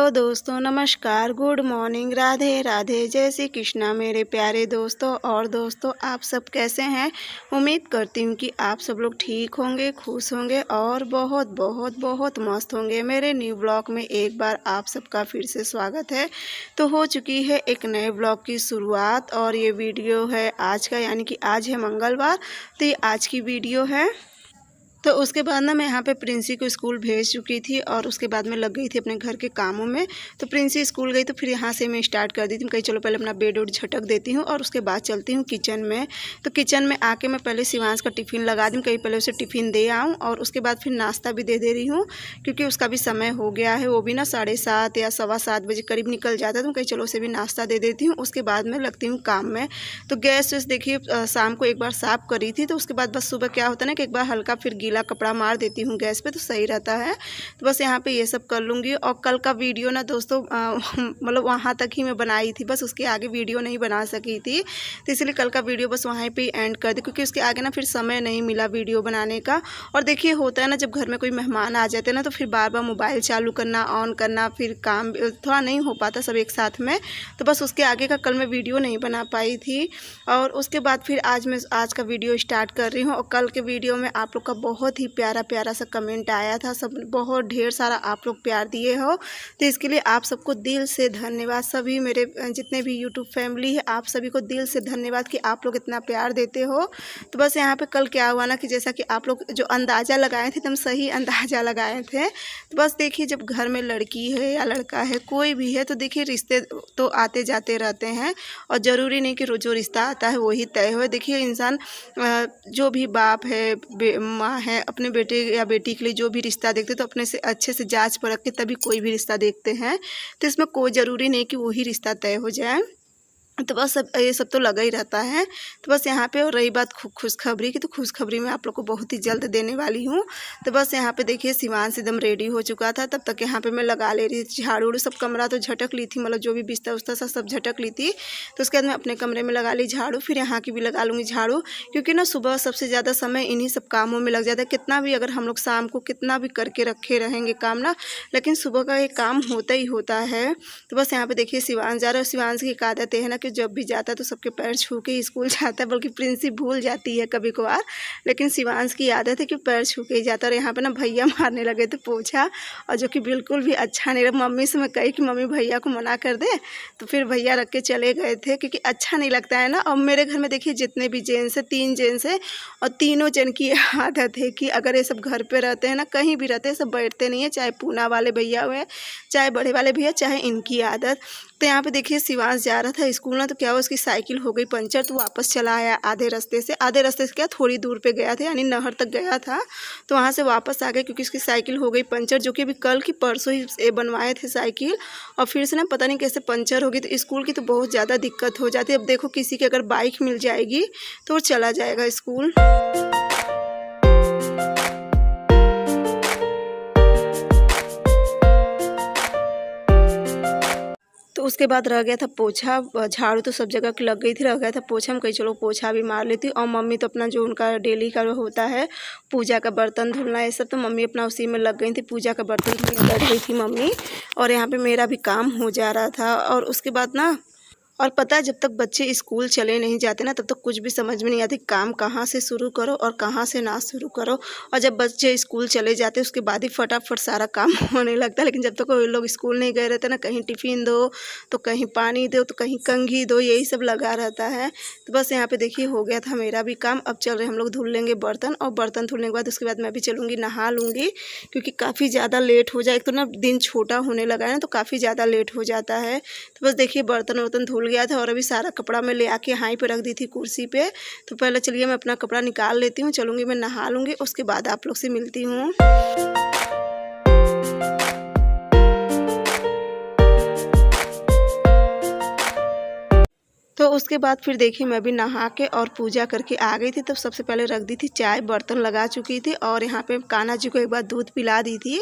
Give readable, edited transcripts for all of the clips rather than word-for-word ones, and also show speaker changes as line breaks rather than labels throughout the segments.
Hello दोस्तों, नमस्कार, good morning, Radhe Radhe, जय श्री कृष्णा मेरे प्यारे दोस्तों। और दोस्तों, आप सब कैसे हैं? उम्मीद करती हूँ कि आप सब लोग ठीक होंगे, खुश होंगे और बहुत बहुत बहुत मस्त होंगे। मेरे न्यू ब्लॉग में एक बार आप सबका फिर से स्वागत है। तो हो चुकी है एक नए ब्लॉग की शुरुआत और ये वीडियो है आज का, यानी कि आज है मंगलवार, तो ये आज की वीडियो है। तो उसके बाद ना मैं यहाँ पे प्रिंसी को स्कूल भेज चुकी थी और उसके बाद मैं लग गई थी अपने घर के कामों में। तो प्रिंसी स्कूल गई तो फिर यहाँ से मैं स्टार्ट कर दी थी, कहीं चलो पहले अपना बेड उड झटक देती हूँ और उसके बाद चलती हूँ किचन में। तो किचन में आके मैं पहले शिवांश का टिफ़िन लगा दूँ, कहीं पहले उसे टिफ़िन दे आऊँ और उसके बाद फिर नाश्ता भी दे रही हूँ, क्योंकि उसका भी समय हो गया है। वो भी ना 7:30 या 7:15 बजे करीब निकल जाता है, तो कहीं चलो उसे भी नाश्ता दे देती हूँ। उसके बाद मैं लगती हूँ काम में। तो गैस वैस देखिए शाम को एक बार साफ़ करी थी, तो उसके बाद बस सुबह क्या होता है ना कि एक बार हल्का फिर गीला कपड़ा मार देती हूँ गैस पे, तो सही रहता है। तो बस यहाँ पे ये सब कर लूँगी। और कल का वीडियो ना दोस्तों मतलब वहाँ तक ही मैं बनाई थी, बस उसके आगे वीडियो नहीं बना सकी थी, तो इसलिए कल का वीडियो बस वहीं पे एंड कर दी, क्योंकि उसके आगे ना फिर समय नहीं मिला वीडियो बनाने का। और देखिए होता है ना, जब घर में कोई मेहमान आ जाते हैं ना, तो फिर बार बार मोबाइल चालू करना, ऑन करना, फिर काम थोड़ा नहीं हो पाता सब एक साथ में। तो बस उसके आगे का कल मैं वीडियो नहीं बना पाई थी। और उसके बाद फिर आज का वीडियो स्टार्ट कर रही हूँ। और कल के वीडियो में आप लोग का बहुत ही प्यारा प्यारा सा कमेंट आया था, सब बहुत ढेर सारा आप लोग प्यार दिए हो, तो इसके लिए आप सबको दिल से धन्यवाद। सभी मेरे जितने भी यूट्यूब फैमिली है, आप सभी को दिल से धन्यवाद कि आप लोग इतना प्यार देते हो। तो बस यहाँ पे कल क्या हुआ ना कि जैसा कि आप लोग जो अंदाज़ा लगाए थे एकदम सही अंदाज़ा लगाए थे। तो बस देखिए, जब घर में लड़की है या लड़का है कोई भी है, तो देखिए रिश्ते तो आते जाते रहते हैं और ज़रूरी नहीं कि जो रिश्ता आता है वही तय हो। देखिए इंसान जो भी बाप है, माँ है, अपने बेटे या बेटी के लिए जो भी रिश्ता देखते तो अपने से अच्छे से जांच परख के तभी कोई भी रिश्ता देखते हैं। तो इसमें कोई ज़रूरी नहीं कि वही रिश्ता तय हो जाए। तो बस ये सब तो लगा ही रहता है। तो बस यहाँ पे और रही बात खुशखबरी की, तो खुशखबरी मैं आप लोग को बहुत ही जल्द देने वाली हूँ। तो बस यहाँ पे देखिए शिवांश एकदम रेडी हो चुका था, तब तक यहाँ पे मैं लगा ले रही थी झाड़ू उड़ू, सब कमरा तो झटक ली थी, मतलब जो भी बिस्तर उस्तर सब झटक ली थी। तो उसके बाद मैं अपने कमरे में लगा ली झाड़ू, फिर यहाँ की भी लगा लूँगी झाड़ू, क्योंकि ना सुबह सबसे ज़्यादा समय इन्हीं सब कामों में लग जाता है। कितना भी अगर हम लोग शाम को कितना भी करके रखे रहेंगे काम ना, लेकिन सुबह का ये काम होता ही होता है। तो बस यहाँ पे देखिए शिवांश जा रहा है। शिवांश की एक आदत है ना कि जब भी जाता है तो सबके पैर छू के ही स्कूल जाता है, बल्कि प्रिंसी भूल जाती है कभी कभार, लेकिन शिवांश की आदत है कि पैर छू के ही जाता है। और यहाँ पे ना भैया मारने लगे थे पोछा, और जो कि बिल्कुल भी अच्छा नहीं लगा। मम्मी से मैं कही कि मम्मी भैया को मना कर दे, तो फिर भैया रख के चले गए थे, क्योंकि अच्छा नहीं लगता है ना। और मेरे घर में देखिए जितने भी जेंट्स है, 3 जेंट्स है, और तीनों जन की आदत है कि अगर ये सब घर पे रहते हैं ना, कहीं भी रहते हैं, सब बैठते नहीं है, चाहे पूना वाले भैया हुए, चाहे बड़े वाले भैया, चाहे इनकी आदत। तो यहाँ पे देखिए शिवांश जा रहा था स्कूल ना, तो क्या हुआ उसकी साइकिल हो गई पंचर, तो वापस चला आया आधे रास्ते से क्या थोड़ी दूर पे गया था, यानी नहर तक गया था, तो वहाँ से वापस आ गया क्योंकि उसकी साइकिल हो गई पंचर, जो कि अभी कल की परसों ही बनवाए थे साइकिल, और फिर से ना पता नहीं कैसे पंचर हो गई। तो स्कूल की तो बहुत ज़्यादा दिक्कत हो जाती है। अब देखो किसी की अगर बाइक मिल जाएगी तो वो चला जाएगा स्कूल। तो उसके बाद रह गया था पोछा, झाड़ू तो सब जगह लग गई थी, रह गया था पोछा। हम कहीं चलो पोछा भी मार लेती। और मम्मी तो अपना जो उनका डेली का होता है पूजा का बर्तन धुलना ये सब, तो मम्मी अपना उसी में लग गई थी, पूजा का बर्तन धुलने लग गई थी मम्मी। और यहाँ पे मेरा भी काम हो जा रहा था। और उसके बाद ना, और पता है जब तक बच्चे स्कूल चले नहीं जाते ना, तब तक कुछ भी समझ में नहीं आती काम कहाँ से शुरू करो और कहाँ से ना शुरू करो। और जब बच्चे स्कूल चले जाते उसके बाद ही फटाफट सारा काम होने लगता है। लेकिन जब तक वो लोग स्कूल नहीं गए रहते ना, कहीं टिफ़िन दो, तो कहीं पानी दो, तो कहीं कंघी दो, यही सब लगा रहता है। तो बस यहाँ पे देखिए हो गया था मेरा भी काम। अब चल रहे हम लोग धुल लेंगे बर्तन, और बर्तन धुलने के बाद उसके बाद मैं भी चलूँगी नहा लूँगी, क्योंकि काफ़ी ज़्यादा लेट हो जाए। एक तो ना दिन छोटा होने लगा है ना, तो काफ़ी ज़्यादा लेट हो जाता है। तो बस देखिए बर्तन वर्तन धुल गया था, और अभी सारा कपड़ा मैं ले आके यहाँ पे रख दी थी कुर्सी पे। तो पहले चलिए मैं अपना कपड़ा निकाल लेती हूँ, चलूँगी मैं नहा लूँगी, उसके बाद आप लोग से मिलती हूँ। तो उसके बाद फिर देखिए मैं भी नहा के और पूजा करके आ गई थी। तब सबसे पहले रख दी थी चाय, बर्तन लगा चुकी थी और यहाँ पे कान्हा जी को एक बार दूध पिला दी थी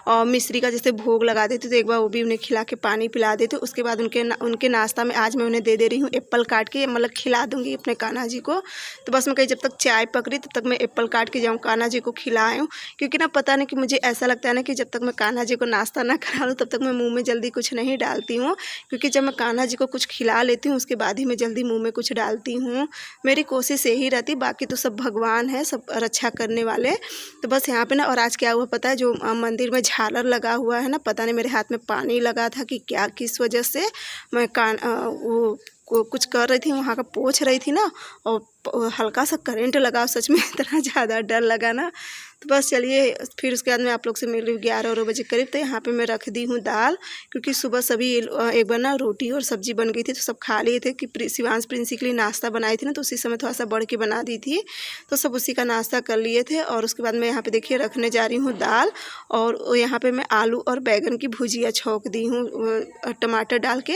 और मिश्री का जैसे भोग लगा देती तो एक बार वो भी उन्हें खिला के पानी पिला देती। उसके बाद उनके नाश्ता में आज मैं उन्हें दे रही हूँ एप्पल काट के, मतलब खिला दूँगी अपने कान्हा जी को। तो बस मैं कहीं जब तक चाय पक रही तब तक मैं एप्पल काट के जाऊँ कान्हा जी को खिलाऊँ, क्योंकि ना पता नहीं कि मुझे ऐसा लगता है ना कि जब तक मैं कान्हा जी को नाश्ता ना करा लूँ तब तक मैं मुँह में जल्दी कुछ नहीं डालती हूँ, क्योंकि जब मैं कान्हा जी को कुछ खिला लेती हूँ उसके बाद ही मैं जल्दी मुँह में कुछ डालती हूँ। मेरी कोशिश यही रहती, बाकी तो सब भगवान है, सब रक्षा करने वाले। तो बस यहाँ पे ना, और आज क्या हुआ पता है, जो मंदिर में झालर लगा हुआ है ना, पता नहीं मेरे हाथ में पानी लगा था कि क्या, किस वजह से मैं कुछ कर रही थी, वहाँ का पोंछ रही थी ना, और हल्का सा करंट लगा। सच में इतना ज़्यादा डर लगा ना। तो बस चलिए फिर उसके बाद मैं आप लोग से मिल रही हूँ 11 बजे करीब। तो यहाँ पे मैं रख दी हूँ दाल, क्योंकि सुबह सभी एक बार ना रोटी और सब्जी बन गई थी तो सब खा लिए थे कि शिवांश प्रिंसी के लिए नाश्ता बनाई थी ना, तो उसी समय थोड़ा सा बढ़ के बना दी थी तो सब उसी का नाश्ता कर लिए थे। और उसके बाद मैं यहाँ पे देखिए रखने जा रही हूँ दाल, और यहाँ पे मैं आलू और बैगन की भुजिया छौंक दी हूँ टमाटर डाल के।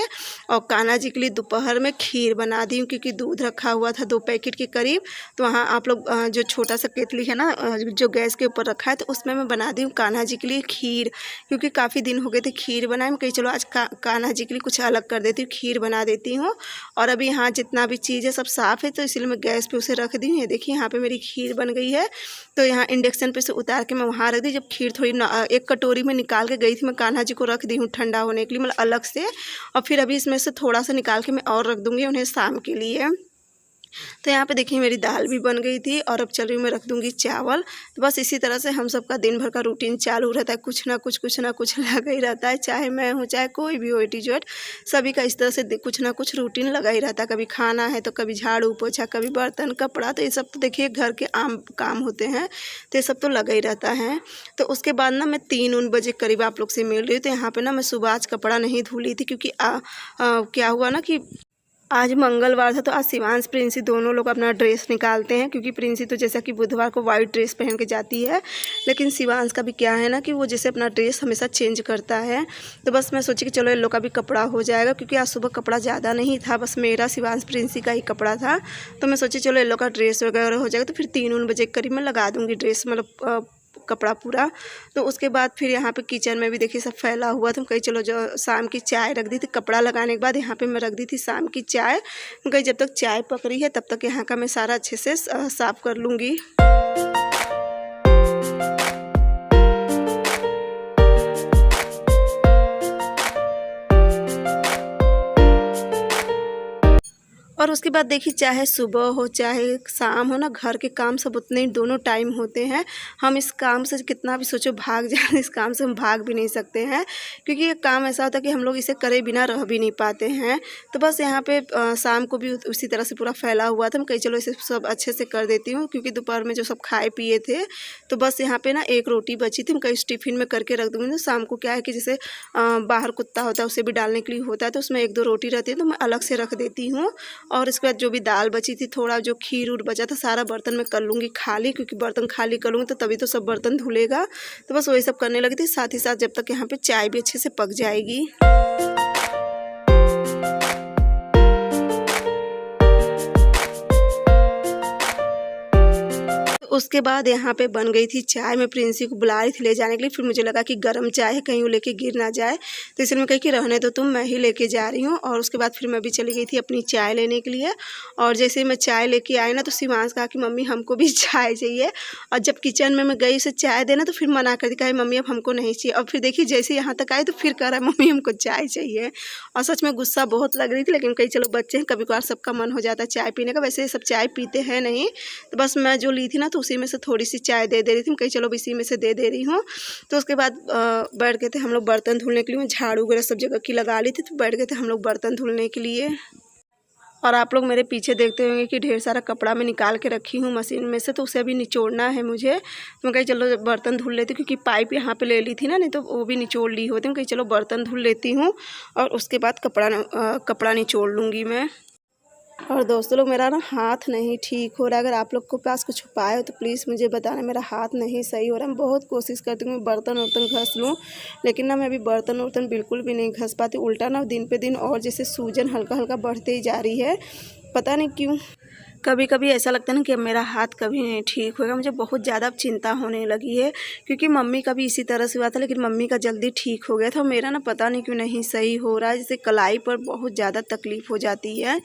और कान्हा जी के लिए दोपहर में खीर बना दी हूँ, क्योंकि दूध रखा हुआ था 2 पैकेट के करीब। तो वहाँ आप लोग जो छोटा सा केतली है ना जो गैस के ऊपर रखा है, तो उसमें मैं बना दी हूँ कान्हा जी के लिए खीर, क्योंकि काफ़ी दिन हो गए थे खीर बनाए। मैं कही चलो आज कान्हा जी के लिए कुछ अलग कर देती हूँ, खीर बना देती हूँ। और अभी यहाँ जितना भी चीज़ है सब साफ़ है, तो इसलिए मैं गैस पे उसे रख दी हूँ। ये देखिए यहाँ पे मेरी खीर बन गई है। तो यहाँ इंडक्शन पे से उतार के मैं वहाँ रख दी। जब खीर थोड़ी एक कटोरी में निकाल के गई थी, मैं कान्हा जी को रख दी हूँ ठंडा होने के लिए, मतलब अलग से। और फिर अभी इसमें से थोड़ा सा निकाल के मैं और रख दूँगी उन्हें शाम के लिए। तो यहाँ पे देखिए मेरी दाल भी बन गई थी और अब चल रही हूँ मैं रख दूँगी चावल। तो बस इसी तरह से हम सबका दिन भर का रूटीन चालू रहता है, कुछ ना कुछ लगा ही रहता है, चाहे मैं हूँ चाहे कोई भी हो, A to Z सभी का इस तरह से कुछ ना कुछ रूटीन लगा ही रहता है। कभी खाना है तो कभी झाड़ू पोछा, कभी बर्तन कपड़ा, तो ये सब तो देखिए घर के आम काम होते हैं, तो ये सब तो लगा ही रहता है। तो उसके बाद ना मैं 3 बजे करीब आप लोग से मिल रही हूँ। तो यहाँ पर ना मैं सुबह आज कपड़ा नहीं धुली थी, क्योंकि क्या हुआ ना कि आज मंगलवार था, तो आज शिवांश प्रिंसी दोनों लोग अपना ड्रेस निकालते हैं, क्योंकि प्रिंसी तो जैसा कि बुधवार को वाइट ड्रेस पहन के जाती है, लेकिन शिवांश का भी क्या है ना कि वो जैसे अपना ड्रेस हमेशा चेंज करता है। तो बस मैं सोची कि चलो इन लोग का भी कपड़ा हो जाएगा, क्योंकि आज सुबह कपड़ा ज़्यादा नहीं था, बस मेरा शिवांश प्रिंसी का ही कपड़ा था। तो मैं सोची चलो इन लोग का ड्रेस वगैरह हो जाएगा, तो फिर 3 बजे करीब मैं लगा दूँगी ड्रेस, मतलब कपड़ा पूरा। तो उसके बाद फिर यहाँ पे किचन में भी देखिए सब फैला हुआ था। कहीं चलो जो शाम की चाय रख दी थी, कपड़ा लगाने के बाद यहाँ पे मैं रख दी थी शाम की चाय। कहीं जब तक चाय पक रही है तब तक यहाँ का मैं सारा अच्छे से साफ़ कर लूँगी। और उसके बाद देखिए चाहे सुबह हो चाहे शाम हो ना, घर के काम सब उतने ही दोनों टाइम होते हैं। हम इस काम से कितना भी सोचो भाग जाए, इस काम से हम भाग भी नहीं सकते हैं, क्योंकि ये काम ऐसा होता है कि हम लोग इसे करे बिना रह भी नहीं पाते हैं। तो बस यहाँ पे शाम को भी उसी तरह से पूरा फैला हुआ था। मैं कही चलो इसे सब अच्छे से कर देती हूँ, क्योंकि दोपहर में जो सब खाए पिए थे, तो बस यहाँ पे ना 1 रोटी बची थी, मैं कहीं टिफ़िन में करके रख दूँगी। तो शाम को क्या है कि जैसे बाहर कुत्ता होता है उसे भी डालने के लिए होता है, तो उसमें 1-2 रोटी रहती है, तो मैं अलग से रख देती हूँ। और इसके बाद जो भी दाल बची थी, थोड़ा जो खीर उर बचा था, सारा बर्तन में कर लूँगी खाली, क्योंकि बर्तन खाली कर लूँगी तो तभी तो सब बर्तन धुलेगा। तो बस वही सब करने लगी थी, साथ ही साथ जब तक यहाँ पे चाय भी अच्छे से पक जाएगी। उसके बाद यहाँ पे बन गई थी चाय। मैं प्रिंसी को बुला रही थी ले जाने के लिए, फिर मुझे लगा कि गर्म चाय है, कहीं वो लेके गिर ना जाए, तो इसलिए मैं कही कि रहने दो तुम, मैं ही लेके जा रही हूँ। और उसके बाद फिर मैं भी चली गई थी अपनी चाय लेने के लिए। और जैसे मैं चाय लेके आई ना, तो शिवांश कहा कि मम्मी हमको भी चाय चाहिए। और जब किचन में मैं गई उसे चाय देना, तो फिर मना कर दी, कहा मम्मी अब हमको नहीं चाहिए। और फिर देखिए जैसे यहाँ तक आई तो फिर कह रहा है मम्मी हमको चाय चाहिए। और सच में गुस्सा बहुत लग रही थी, लेकिन कहीं चलो बच्चे हैं, कभी कभार सबका मन हो जाता है चाय पीने का। वैसे सब चाय पीते हैं नहीं, तो बस मैं जो ली थी ना, तो उसी में से थोड़ी सी चाय दे रही थी। कहीं चलो इसी में से दे रही हूँ। तो उसके बाद बैठ गए थे हम लोग बर्तन धुलने के लिए। मैं झाड़ू वगैरह सब जगह की लगा ली थी, तो बैठ गए थे हम लोग बर्तन धुलने के लिए। और आप लोग मेरे पीछे देखते होंगे कि ढेर सारा कपड़ा मैं निकाल के रखी हूँ मशीन में से, तो उसे अभी निचोड़ना है मुझे। तो मैं कहीं चलो बर्तन धुल लेती हूँ, क्योंकि पाइप यहाँ पे ले ली थी ना, नहीं तो वो भी निचोड़ ली होती। कहीं चलो बर्तन धुल लेती हूँ और उसके बाद कपड़ा निचोड़ लूँगी मैं। और दोस्तों लोग मेरा ना हाथ नहीं ठीक हो रहा है। अगर आप लोग को पास कुछ उपाय हो तो प्लीज़ मुझे बताना। मेरा हाथ नहीं सही हो रहा है। मैं बहुत कोशिश करती हूँ मैं बर्तन वर्तन घस लूँ, लेकिन ना मैं अभी बर्तन वर्तन बिल्कुल भी नहीं घस पाती। उल्टा ना दिन पे दिन और जैसे सूजन हल्का हल्का बढ़ते ही जा रही है, पता नहीं क्यों। कभी कभी ऐसा लगता है ना कि अब मेरा हाथ कभी नहीं ठीक होगा। मुझे बहुत ज़्यादा चिंता होने लगी है, क्योंकि मम्मी का भी इसी तरह से हुआ था, लेकिन मम्मी का जल्दी ठीक हो गया था। मेरा ना पता नहीं क्यों नहीं सही हो रहा है। जैसे कलाई पर बहुत ज़्यादा तकलीफ़ हो जाती है।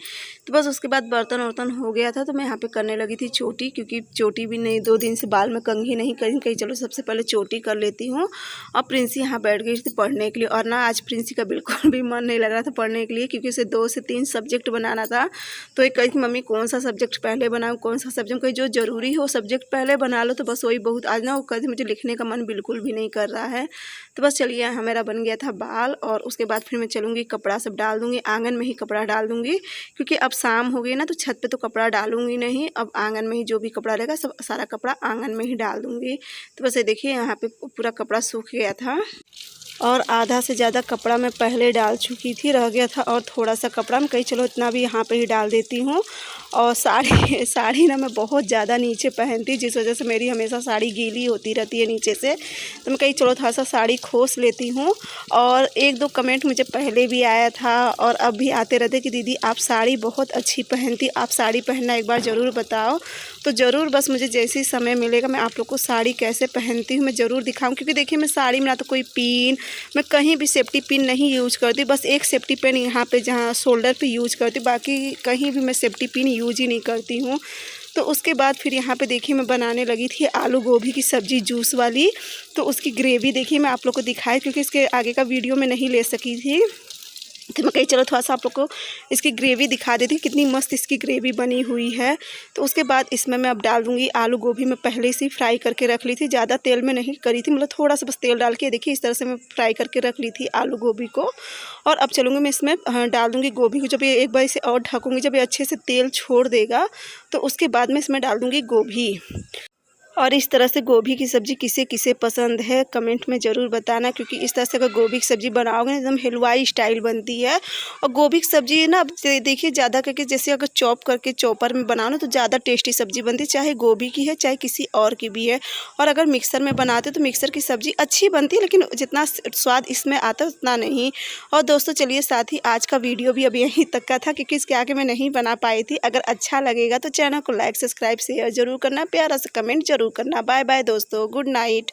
तो बस उसके बाद बर्तन वर्तन हो गया था, तो मैं यहाँ पे करने लगी थी चोटी, क्योंकि चोटी भी नहीं 2 दिन से बाल में कंघी नहीं करी। कहीं चलो सबसे पहले चोटी कर लेती हूँ। और प्रिंसी यहाँ बैठ गई थी पढ़ने के लिए, और ना आज प्रिंसी का बिल्कुल भी मन नहीं लग रहा था पढ़ने के लिए, क्योंकि उसे 2 से 3 सब्जेक्ट बनाना था। तो एक कही कि मम्मी कौन सा सब्जेक्ट पहले बनाऊँ, कौन सा सब्जेक्ट, कहीं जो ज़रूरी हो सब्जेक्ट पहले बना लो। तो बस वही बहुत, आज ना वो कहती मुझे लिखने का मन बिल्कुल भी नहीं कर रहा है। तो बस चलिए यहाँ मेरा बन गया था बाल, और उसके बाद फिर मैं चलूँगी कपड़ा सब डाल दूँगी, आंगन में ही कपड़ा डाल दूँगी, क्योंकि अब शाम हो गई ना तो छत पे तो कपड़ा डालूँगी नहीं। अब आंगन में ही जो भी कपड़ा रहेगा सब सारा कपड़ा आंगन में ही डाल दूँगी। तो बस ये देखिए यहाँ पे पूरा कपड़ा सूख गया था, और आधा से ज़्यादा कपड़ा मैं पहले डाल चुकी थी, रह गया था और थोड़ा सा कपड़ा। मैं कहीं चलो इतना भी यहाँ पे ही डाल देती हूँ। और साड़ी ना मैं बहुत ज़्यादा नीचे पहनती, जिस वजह से मेरी हमेशा साड़ी गीली होती रहती है नीचे से। तो मैं कहीं चलो थोड़ा सा साड़ी खोस लेती हूँ। और 1-2 कमेंट मुझे पहले भी आया था और अब भी आते रहते कि दीदी आप साड़ी बहुत अच्छी पहनती, आप साड़ी पहनना एक बार ज़रूर बताओ। तो ज़रूर बस मुझे जैसे ही समय मिलेगा मैं आप लोग को साड़ी कैसे पहनती हूँ मैं ज़रूर दिखाऊँ। क्योंकि देखिए मैं साड़ी में ना तो कोई पिन, मैं कहीं भी सेफ्टी पिन नहीं यूज करती। बस एक सेफ्टी पिन यहाँ पे जहाँ शोल्डर पे यूज करती, बाकी कहीं भी मैं सेफ्टी पिन यूज ही नहीं करती हूँ। तो उसके बाद फिर यहाँ पे देखिए मैं बनाने लगी थी आलू गोभी की सब्ज़ी जूस वाली। तो उसकी ग्रेवी देखिए मैं आप लोग को दिखाई, क्योंकि इसके आगे का वीडियो मैं नहीं ले सकी थी। तो मैं कही चलो थोड़ा सा आप लोग को इसकी ग्रेवी दिखा देती, कितनी मस्त इसकी ग्रेवी बनी हुई है। तो उसके बाद इसमें मैं अब डाल दूँगी आलू गोभी। मैं पहले से फ्राई करके रख ली थी, ज़्यादा तेल में नहीं करी थी, मतलब थोड़ा सा बस तेल डाल के देखिए इस तरह से मैं फ्राई करके रख ली थी आलू गोभी को। और अब चलूँगी मैं इसमें डाल दूँगी गोभी को। जब ये एक बार इसे और ढकूँगी, जब ये अच्छे से तेल छोड़ देगा तो उसके बाद मैं इसमें डाल दूँगी गोभी। और इस तरह से गोभी की सब्ज़ी किसे किसे पसंद है कमेंट में ज़रूर बताना, क्योंकि इस तरह से अगर गोभी की सब्ज़ी बनाओगे ना एकदम हलवाई स्टाइल बनती है। और गोभी की सब्ज़ी ना अब देखिए ज़्यादा करके जैसे अगर चॉप करके चॉपर में बनाओ ना तो ज़्यादा टेस्टी सब्ज़ी बनती है, चाहे गोभी की है चाहे किसी और की भी है। और अगर मिक्सर में बनाते तो मिक्सर की सब्ज़ी अच्छी बनती है, लेकिन जितना स्वाद इसमें आता है उतना नहीं। और दोस्तों चलिए साथ ही आज का वीडियो भी अब यहीं तक का था, क्योंकि इसके आगे मैं नहीं बना पाई थी। अगर अच्छा लगेगा तो चैनल को लाइक सब्सक्राइब शेयर ज़रूर करना, प्यारा सा कमेंट ज़रूर करना। बाय बाय दोस्तों, गुड नाइट।